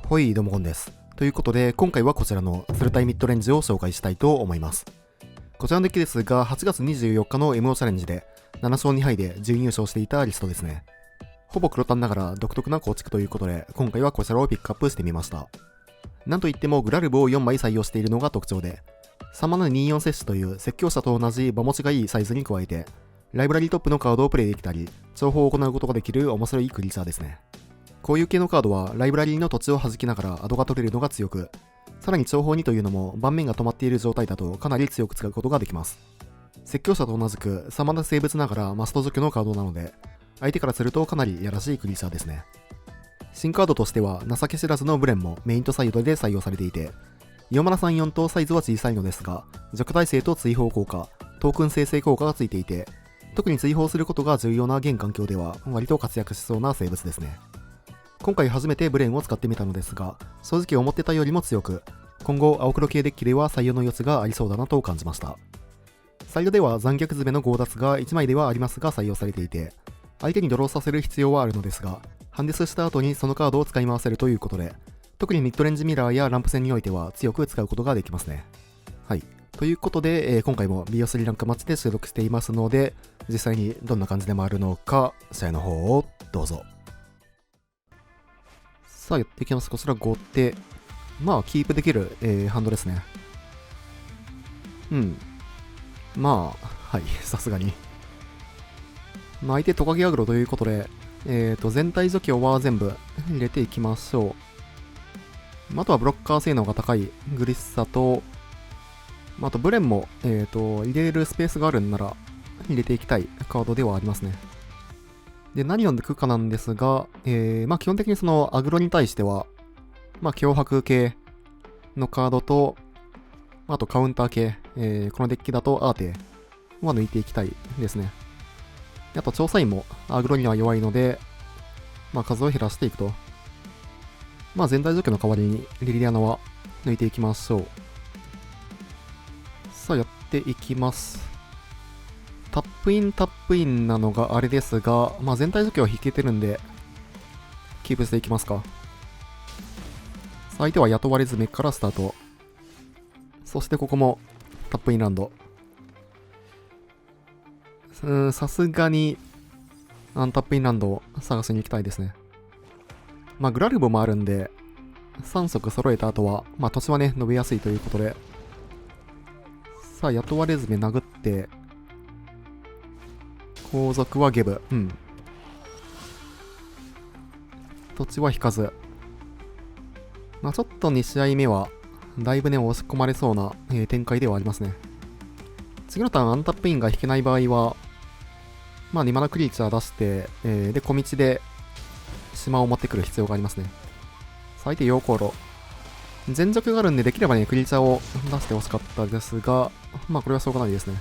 ほい、どうもこんです。ということで、今回はこちらの鶴体ミッドレンジを紹介したいと思います。こちらのデッキですが、8月24日の MO チャレンジで7勝2敗で準優勝していたリストですね。ほぼ黒単ながら独特な構築ということで、今回はこちらをピックアップしてみました。なんといってもグラルブを4枚採用しているのが特徴で、3724摂取という説教者と同じ場持ちがいいサイズに加えて、ライブラリートップのカードをプレイできたり、重宝を行うことができる面白いクリーチャーですね。こういう系のカードはライブラリーの土地を弾きながらアドが取れるのが強く、さらに重宝2というのも盤面が止まっている状態だとかなり強く使うことができます。説教者と同じくサマナ生物ながらマスト除去のカードなので、相手からするとかなりやらしいクリーチャーですね。新カードとしては情け知らずのブレンもメインとサイドで採用されていて、4734とサイズは小さいのですが、弱耐性と追放効果、トークン生成効果がついていて、特に追放することが重要な現環境では割と活躍しそうな生物ですね。今回初めてブレンを使ってみたのですが、正直思ってたよりも強く、今後青黒系デッキでは採用の余地がありそうだなと感じました。サイドでは残虐詰めの強奪が1枚ではありますが採用されていて、相手にドローさせる必要はあるのですが、ハンデスした後にそのカードを使い回せるということで、特にミッドレンジミラーやランプ戦においては強く使うことができますね。はい。ということで、今回も BO3 ランクマッチで収録していますので、実際にどんな感じで回るのか、試合の方をどうぞ。さあ、やっていきます。こちら後手。まあ、キープできる、ハンドですね。まあ、はい、さすがに。まあ、相手トカゲアグロということで、全体除去は全部入れていきましょう。あとはブロッカー性能が高いグリッサと、あとブレンも、入れるスペースがあるんなら入れていきたいカードではありますね。で、何を抜くかなんですが、まあ基本的にそのアグロに対しては、まあ脅迫系のカードと、あとカウンター系、このデッキだとアーテは抜いていきたいですね。あと調査員もアグロには弱いので、まあ数を減らしていくと。まあ全体除去の代わりにリリアナは抜いていきましょう。さあやっていきます。タップインなのがあれですが、まあ全体除去は引けてるんで、キープしていきますか。相手は雇われ詰めからスタート。そしてここもタップインランド。さすがにアンタップインランドを探しに行きたいですね。まあグラルボもあるんで、3色揃えた後は、まあ土地はね、伸びやすいということで。さあ、雇われ詰め殴って、後続はゲブ。土地は引かず。まあちょっと2試合目は、だいぶね、押し込まれそうな、展開ではありますね。次のターンアンタップインが引けない場合は、まあ2マナクリーチャー出して、で、小道で島を持ってくる必要がありますね。相手陽光炉。全弱があるんで、できればね、クリーチャーを出してほしかったですが、まあこれはしょうがないですね。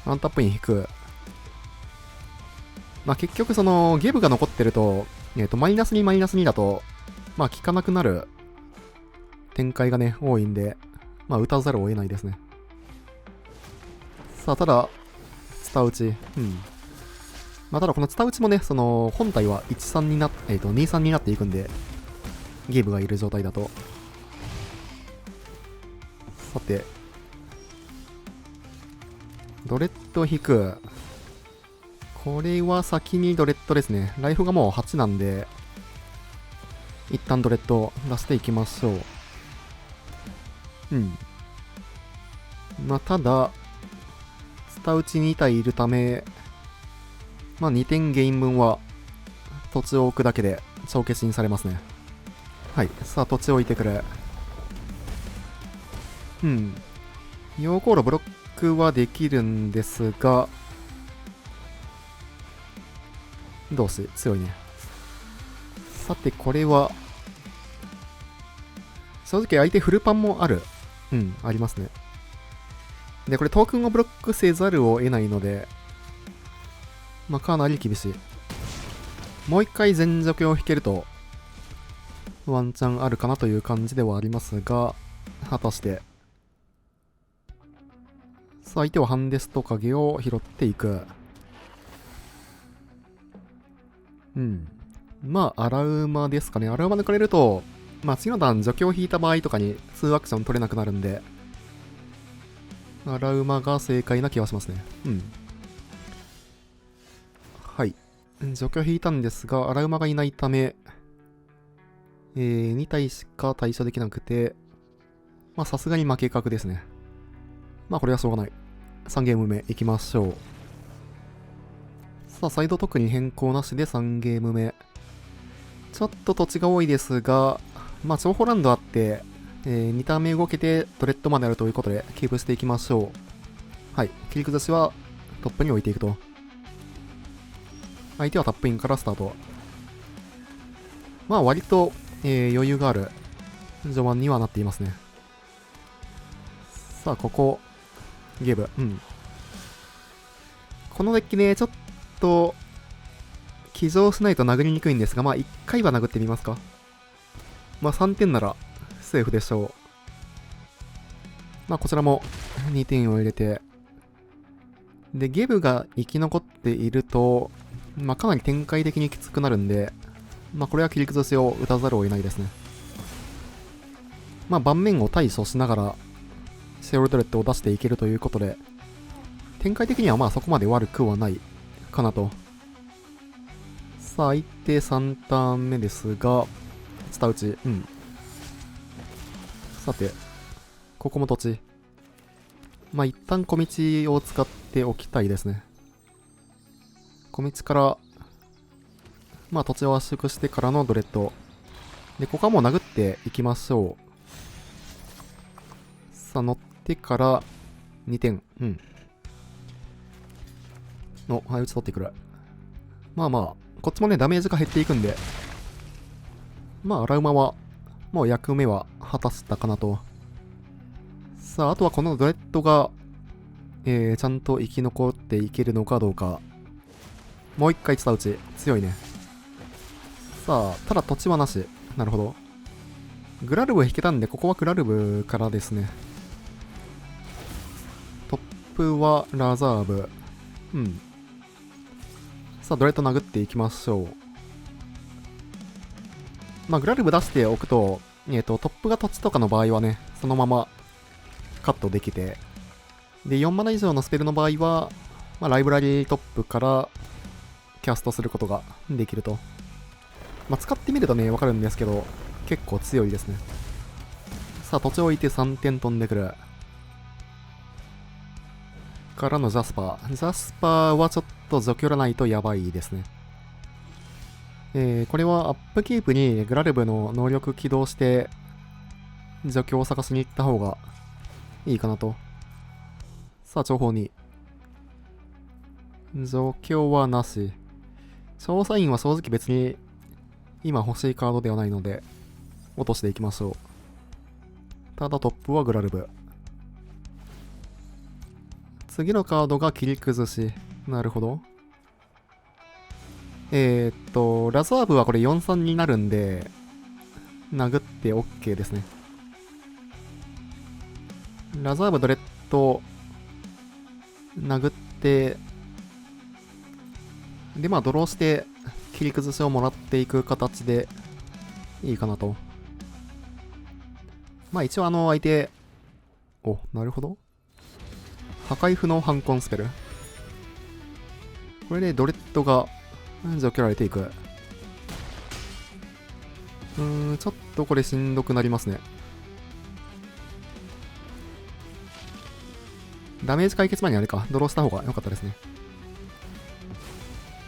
アンタップイン引く。まあ結局その、ゲブが残ってると、マイナス2マイナス2だと、まあ効かなくなる展開がね、多いんで、まあ打たざるを得ないですね。さあ、ただ、ツタ打ち。まあただこのツタ打ちもね、その、本体は1-3になっ、2-3になっていくんで、ゲームがいる状態だと。さて、ドレッド引く。これは先にドレッドですね。ライフがもう8なんで、一旦ドレッド出していきましょう。まあただ、ツタ打ち2体いるため、まあ2点ゲイン分は土地を置くだけで帳消しにされますね。はい。さあ土地を置いてくれ。陽光炉ブロックはできるんですが、同士強いね。さてこれは、正直相手フルパンもある。ありますね。で、これトークンをブロックせざるを得ないので、まあかなり厳しい。もう一回全除去を引けると、ワンチャンあるかなという感じではありますが、果たして。さあ、相手はハンデスト影を拾っていく。まあ、荒馬ですかね。荒馬抜かれると、まあ、次の段、除去を引いた場合とかに2アクション取れなくなるんで、荒馬が正解な気はしますね。うん。はい。除去引いたんですが、荒馬がいないため、2体しか対処できなくて、まあ、さすがに負け確ですね。まあ、これはしょうがない。3ゲーム目いきましょう。さあ、サイド特に変更なしで3ゲーム目。ちょっと土地が多いですが、まあ、情報ランドあって、2ターン目動けてドレッドまであるということで、キープしていきましょう。はい。切り崩しはトップに置いていくと。相手はタップインからスタート。まあ、割と、余裕がある序盤にはなっていますね。さあ、ここ、ゲーム。うん。このデッキね、ちょっと、起乗しないと殴りにくいんですが、まあ、1回は殴ってみますか。まあ、3点なら、セーフでしょう。まあ、こちらも2点を入れて、で、ゲブが生き残っていると、まあ、かなり展開的にきつくなるんで、まあ、これは切り崩しを打たざるを得ないですね。まあ、盤面を対処しながら、シェオルドレッドを出していけるということで、展開的にはまあそこまで悪くはないかなと。さあ、相手3ターン目ですが、下打ち、うん。さて、ここも土地。まあ、一旦小道を使っておきたいですね。小道から、まあ、土地を圧縮してからのドレッド。で、ここはもう殴っていきましょう。さあ、乗ってから2点。うん。はい、打ち取ってくる。まあまあ、こっちもね、ダメージが減っていくんで、まあ、荒馬は、もう役目は果たしたかなと。さあ、あとはこのドレッドが、ちゃんと生き残っていけるのかどうか。もう一回下打ち。強いね。さあ、ただ土地はなし。なるほど。グラルブ引けたんで、ここはグラルブからですね。トップはラザーブ。うん。さあ、ドレッド殴っていきましょう。まあ、グラルブ出しておくと、トップが土地とかの場合はね、そのままカットできて、で、4マナ以上のスペルの場合は、まあ、ライブラリートップからキャストすることができると。まあ、使ってみるとね、わかるんですけど、結構強いですね。さあ、土地を置いて3点飛んでくる。からのジャスパー。ジャスパーはちょっと除去らないとやばいですね。これはアップキープにグラルブの能力起動して除去を探しに行った方がいいかなと。さあ、情報に。除去はなし。調査員は正直別に今欲しいカードではないので落としていきましょう。ただトップはグラルブ。次のカードが切り崩し。なるほど。ラザーブはこれ4-3になるんで、殴って OK ですね。ラザーブドレッド、殴って、で、まあ、ドローして、切り崩しをもらっていく形で、いいかなと。まあ、一応相手、なるほど。破壊不能反コンスペル。これでドレッドが除去られていく。ちょっとこれしんどくなりますね。ダメージ解決前にあれか、ドローした方が良かったですね。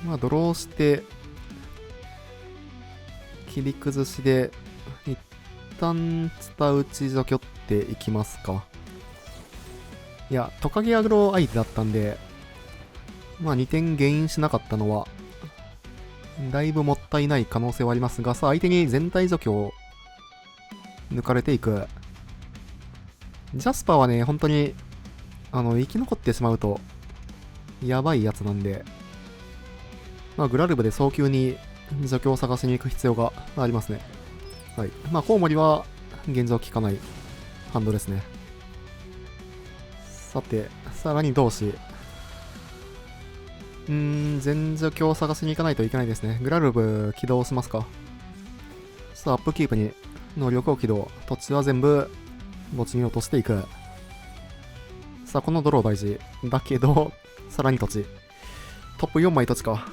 まあ、ドローして、切り崩しで、一旦、ツタ打ち除去っていきますか。いや、トカゲアグロ相手だったんで、まあ2点ゲインしなかったのは、だいぶもったいない可能性はありますが、さあ相手に全体除去を抜かれていく。ジャスパーはね、本当に、生き残ってしまうと、やばいやつなんで、まあグラルブで早急に除去を探しに行く必要がありますね。はい。まあコウモリは現状効かないハンドですね。さて、さらに同士。全除去を探しに行かないといけないですね。グラルブ起動しますか。さあ、アップキープに能力を起動。土地は全部墓地に落としていく。さあ、このドロー大事。だけど、さらに土地。トップ4枚土地か。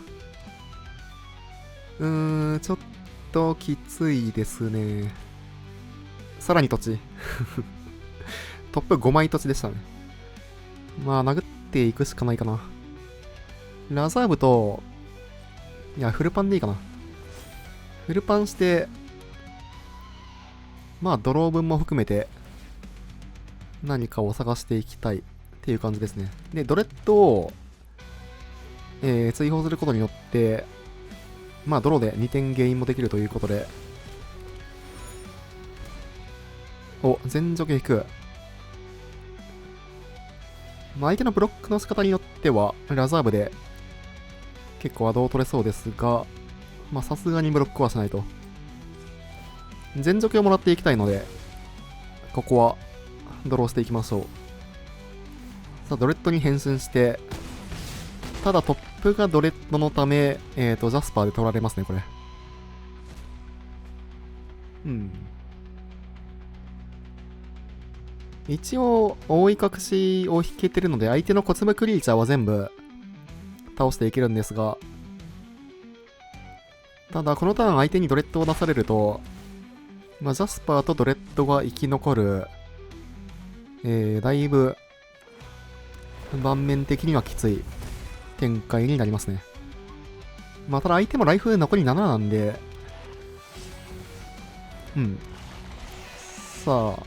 ちょっときついですね。さらに土地。トップ5枚土地でしたね。まあ、殴っていくしかないかな。ラザーブと、いや、フルパンでいいかな。フルパンして、まあ、ドロー分も含めて、何かを探していきたいっていう感じですね。で、ドレッドを、追放することによって、まあ、ドローで2点ゲインもできるということで、お、全除去引く。まあ、相手のブロックの仕方によっては、ラザーブで結構アドを取れそうですが、まあ、さすがにブロックはしないと。全除去をもらっていきたいので、ここはドローしていきましょう。さあ、ドレッドに変身して、ただトップがドレッドのため、ジャスパーで取られますね、これ。一応、覆い隠しを引けてるので、相手の小粒クリーチャーは全部倒していけるんですが、ただ、このターン相手にドレッドを出されると、まあ、ジャスパーとドレッドが生き残る、だいぶ、盤面的にはきつい展開になりますね。まあ、ただ相手もライフ残り7なんで、さあ、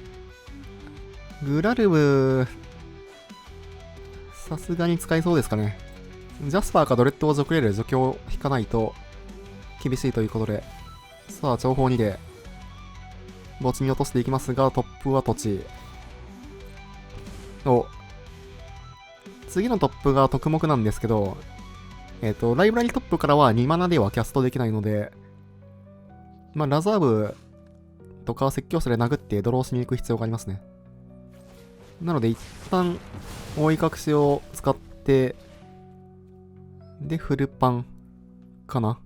グラルブ、さすがに使いそうですかね。ジャスパーかドレッドを除れる除去を引かないと厳しいということで、さあ、情報2で、墓地に落としていきますが、トップは土地。お、次のトップが特目なんですけど、ライブラリトップからは2マナではキャストできないので、まあ、ラザーブとか説教者で殴ってドローしに行く必要がありますね。なので、一旦、覆い隠しを使って、で、フルパンかな。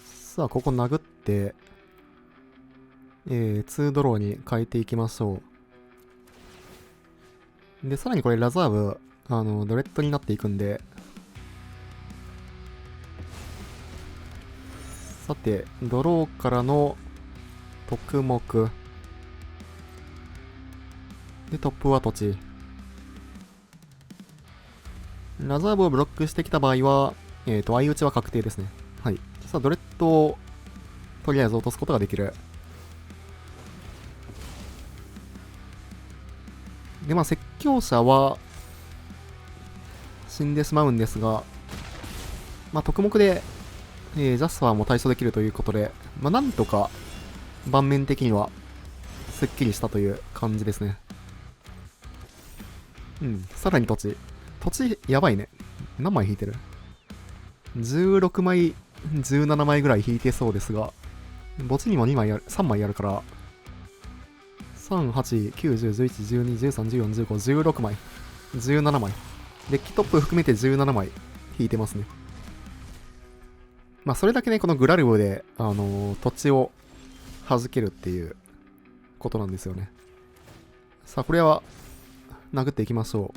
さあ、ここ殴って、2ドローに変えていきましょう。で、さらにこれラザーブ、ドレッドになっていくんで、さて、ドローからの特目。で、トップは土地。ラザーブをブロックしてきた場合は、相打ちは確定ですね。はい。さあ、ドレッドを、とりあえず落とすことができる。で、まあ、説教者は、死んでしまうんですが、まあ、特目で、ジャスパーも対処できるということで、まあ、なんとか、盤面的には、すっきりしたという感じですね。さらに土地。土地、やばいね。何枚引いてる ?16 枚、17枚ぐらい引いてそうですが、墓地にも2枚ある、3枚あるから、3、8、9、10、11、12、13、14、15、16枚。17枚。デッキトップ含めて17枚引いてますね。まあ、それだけね、このグラルブで、土地を弾けるっていうことなんですよね。さあ、これは、殴っていきましょ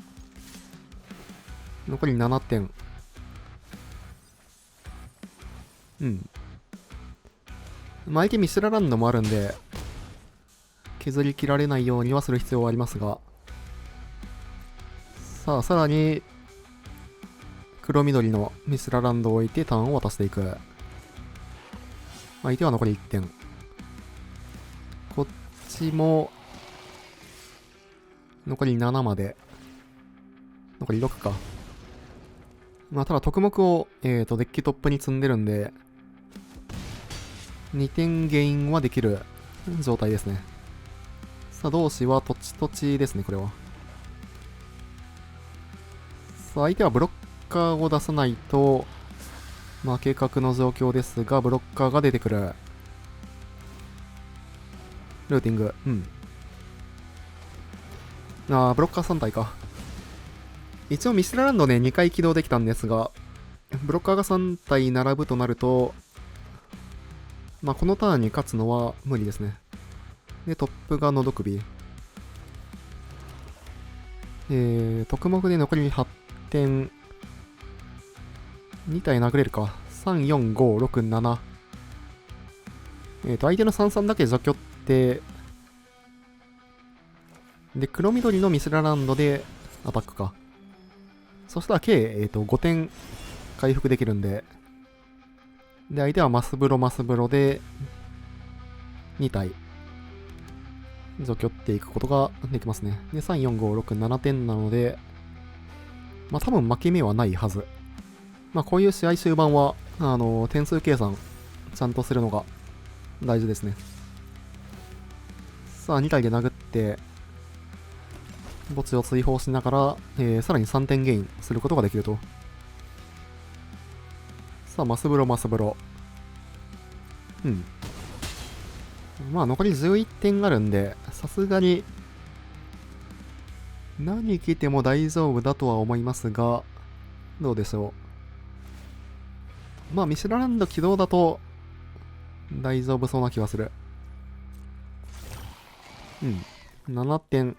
う。残り7点。まあ、相手ミスラランドもあるんで、削り切られないようにはする必要はありますが、さあ、さらに、黒緑のミスラランドを置いてターンを渡していく。相手は残り1点。こっちも、残り7まで。残り6か。まあ、ただ、特目を、デッキトップに積んでるんで、2点ゲインはできる状態ですね。さあ、同士は土地土地ですね、これは。さあ、相手はブロッカーを出さないと、まあ、計画の状況ですが、ブロッカーが出てくる。ルーティング。ブロッカー3体か。一応ミスラランドね、2回起動できたんですが、ブロッカーが3体並ぶとなると、まあこのターンに勝つのは無理ですね。で、トップがのど首。特目で残り8点。2体殴れるか。3、4、5、6、7。相手の3、3だけ除去って、で、黒緑のミスラランドでアタックか。そしたら計、5点回復できるんで、で、相手はマスブロマスブロで2体除去っていくことができますね。で、3、4、5、6、7点なので、まあ多分負け目はないはず。まあこういう試合終盤は、点数計算ちゃんとするのが大事ですね。さあ、2体で殴って、墓地を追放しながら、さらに3点ゲインすることができると。さあ、マスブロマスブロ。うん。まあ残り11点あるんで、さすがに何来ても大丈夫だとは思いますが、どうでしょう。まあミシュラランド起動だと大丈夫そうな気はする。うん。7点。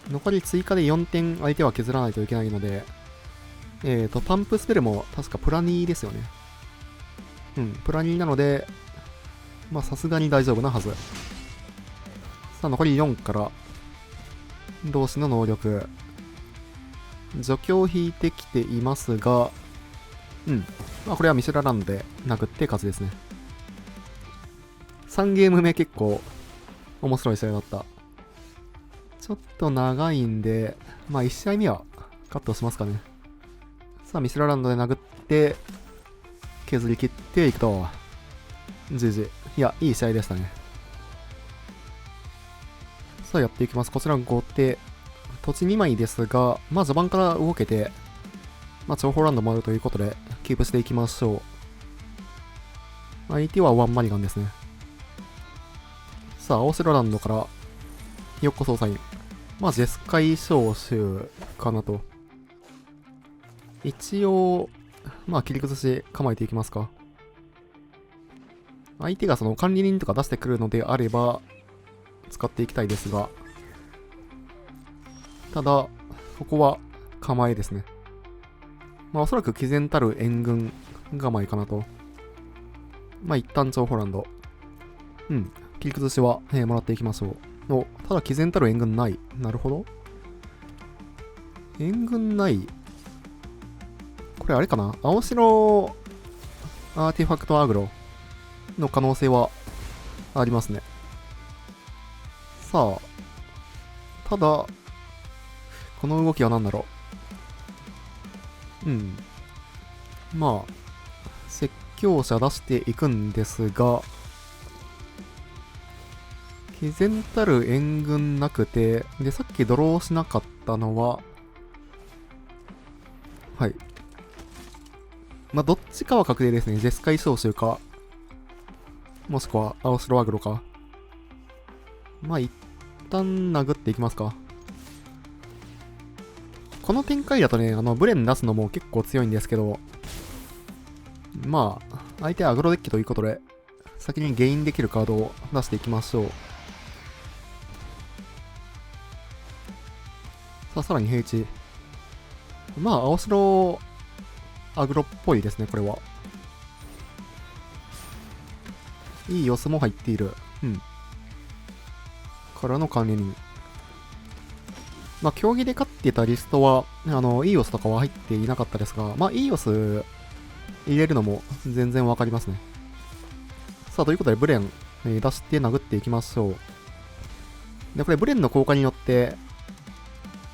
残り追加で4点相手は削らないといけないので、パンプスペルも確かプラニーですよね。うん、プラニーなので、まあさすがに大丈夫なはず。さあ、残り4から、同士の能力。除去を引いてきていますが、うん。まあこれはミシュラランドで殴って勝ちですね。3ゲーム目結構面白い試合だった。ちょっと長いんで、まあ1試合目はカットしますかね。さあ、ミシュラランドで殴って、削り切っていくと。GG。いや、いい試合でしたね。さあ、やっていきます。こちら後手。土地2枚ですが、まあ序盤から動けて、まあ情報ランドもあるということで、キープしていきましょう。相手はワンマリガンですね。さあ、青白ランドから、ひよっこ捜査員。まあ、ジェスカイ召集かなと。一応、まあ、切り崩し構えていきますか。相手がその管理人とか出してくるのであれば、使っていきたいですが、ただ、ここは構えですね。まあ、おそらく毅然たる援軍構えかなと。まあ、一旦超ホランド。うん。切り崩しは、もらっていきましょう。お、ただ毅然たる援軍ない。なるほど。援軍ない。これあれかな、青白アーティファクトアグロの可能性はありますね。さあ、ただ、この動きは何だろう。うん。まあ、説教者出していくんですが、毅然たる援軍なくて、で、さっきドローしなかったのは、はい。まあ、どっちかは確定ですね。ジェスカイ召集か、もしくは青白アグロか。まあ、一旦殴っていきますか。この展開だとね、ブレン出すのも結構強いんですけど、まあ、相手はアグロデッキということで、先にゲインできるカードを出していきましょう。さあ、さらに平地。まあ、青白アグロっぽいですね、これは。いい様子も入っている。うん。からの管理人。まあ、競技で勝ってたリストは、イーオスとかは入っていなかったですが、まあ、イーオス入れるのも全然わかりますね。さあ、ということで、ブレン、出して殴っていきましょう。で、これ、ブレンの効果によって、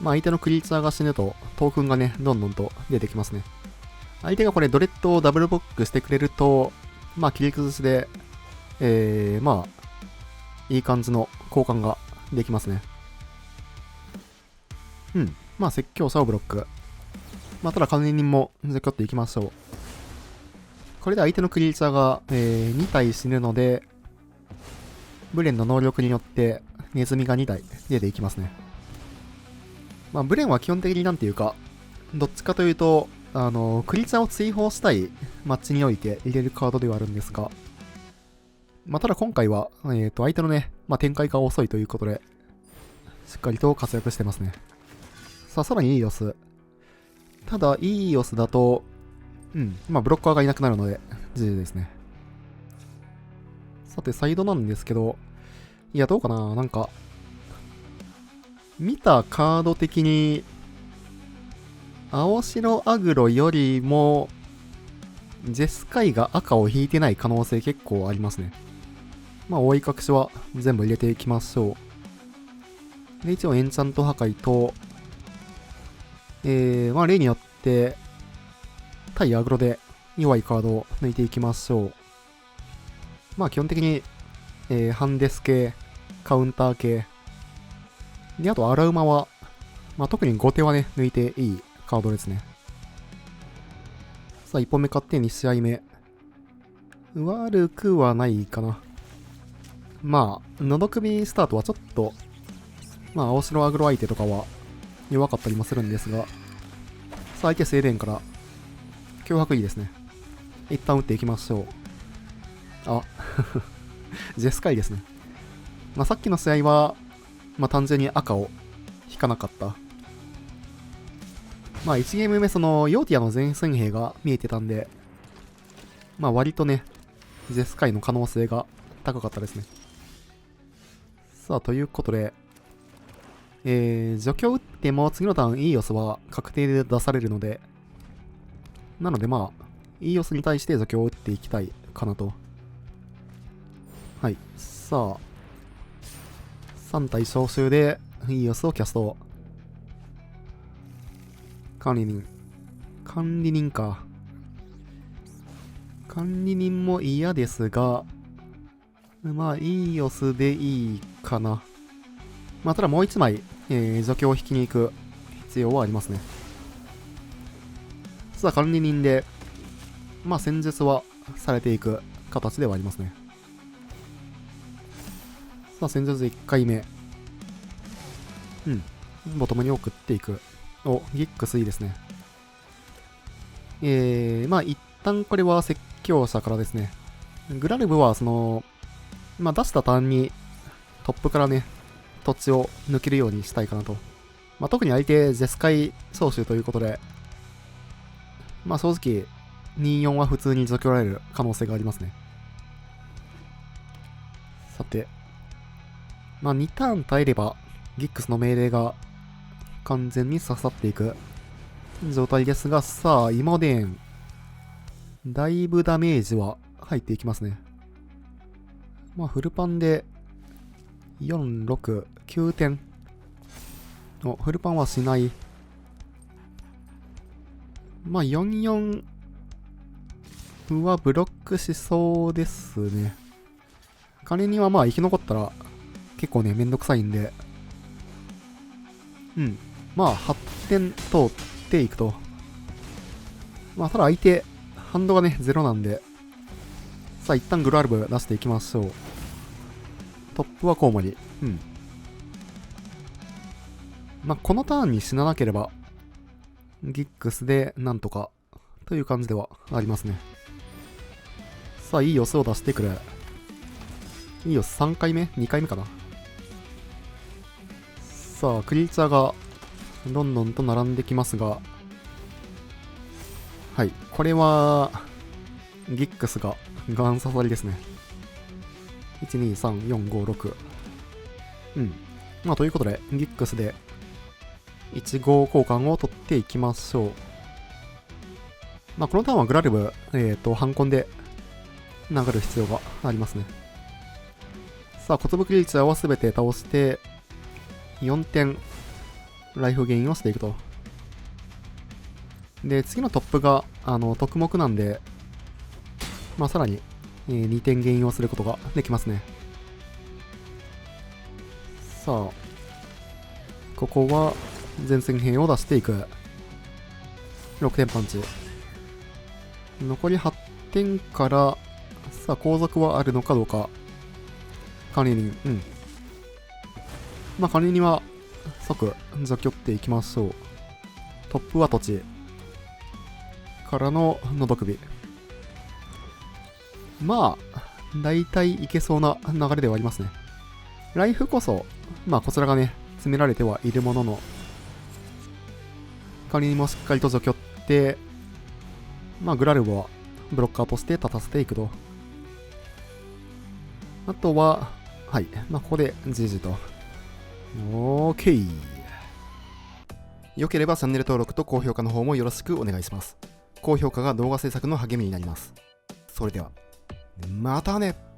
まあ、相手のクリーチャーが死ぬと、トークンがね、どんどんと出てきますね。相手がこれ、ドレッドをダブルボックしてくれると、まあ、切り崩しで、まあ、いい感じの交換ができますね。うん。まあ、説教者をブロック。まあ、ただ管理人も除去っていきましょう。これで相手のクリーチャーが、2体死ぬので、ブレンの能力によってネズミが2体出ていきますね。まあ、ブレンは基本的になんていうか、どっちかというと、クリーチャーを追放したいマッチにおいて入れるカードではあるんですが、まあ、ただ今回は、相手のね、まあ、展開が遅いということで、しっかりと活躍してますね。さあ、さらにイーオス。ただ、イーオスだと、まあ、ブロッカーがいなくなるので、GG ですね。さて、サイドなんですけど、いや、どうかな、なんか、見たカード的に、青白アグロよりも、ジェスカイが赤を引いてない可能性結構ありますね。まあ、覆い隠しは全部入れていきましょう。で、一応エンチャント破壊と、まあ、例によって、対アグロで弱いカードを抜いていきましょう。まあ、基本的に、ハンデス系、カウンター系。で、あと、アラウマは、まあ、特に後手はね、抜いていいカードですね。さあ、1本目勝って2試合目。悪くはないかな。まあ、のど首スタートはちょっと、まあ、青白アグロ相手とかは弱かったりもするんですが、さあ、相手スウェーデンから、脅迫いいですね。一旦打っていきましょう。あ、ジェスカイですね。まあ、さっきの試合は、まあ、単純に赤を引かなかった。まあ、1ゲーム目、その、ヨーティアの前線兵が見えてたんで、まあ、割とね、ジェスカイの可能性が高かったですね。さあ、ということで、除去打っても次のターンイーオスは確定で出されるので、なのでまあ、イーオスに対して除去を打っていきたいかなと。はい。さあ、3体召集でイーオスをキャスト。管理人。管理人か。管理人も嫌ですが、まあ、イーオスでいいかな。まあ、ただもう1枚、除去を引きに行く必要はありますね。さあ、管理人で、まあ、戦術はされていく形ではありますね。さあ、戦術1回目。ボトムに送っていく。お、ギックスいいですね。まあ、一旦これは説教者からですね。グラルブは、その、まあ、出したターンにトップからね、土地を抜けるようにしたいかなと。まあ、特に相手、ジェスカイ総集ということで、まあ、正直、2-4は普通に除去られる可能性がありますね。さて、まあ、2ターン耐えれば、ギックスの命令が完全に刺さっていく状態ですが、さあ、イモデーン。だいぶダメージは入っていきますね。まあ、フルパンで、4、6、9点。お、フルパンはしない。まあ、4、4はブロックしそうですね。仮にはまあ、生き残ったら、結構ね、めんどくさいんで、まあ、8点通っていくと。まあ、ただ相手、ハンドがね、0なんで、さあ、一旦グラルブ出していきましょう。トップはコウモリ。まあ、このターンに死ななければ、ギックスでなんとか、という感じではありますね。さあ、いいヨスを出してくれ。いいヨス3回目 ?2 回目かな。さあ、クリーチャーがどんどんと並んできますが、はい、これは、ギックスがガン刺さりですね。1、2、3、4、5、6。まあ、ということで、ギックスで、1号交換を取っていきましょう。まあ、このターンはグラルブ、反コンで流る必要がありますね。さあ、小粒クリーチャーは全て倒して、4点、ライフゲインをしていくと。で、次のトップが、特目なんで、まあ、さらに、2点ゲインをすることができますね。さあ、ここは、前線兵を出していく。6点パンチ。残り8点から、さあ、後続はあるのかどうか。管理人、まあ、管理人は、即除去っていきましょう。トップは土地からの喉首。まあ大体いけそうな流れではありますね。ライフこそまあこちらがね詰められてはいるものの、仮にもしっかりと除去って、まあグラルボはブロッカーとして立たせていくと。あとははい、まあここで GG と。OK。よければチャンネル登録と高評価の方もよろしくお願いします。高評価が動画制作の励みになります。それではまたね。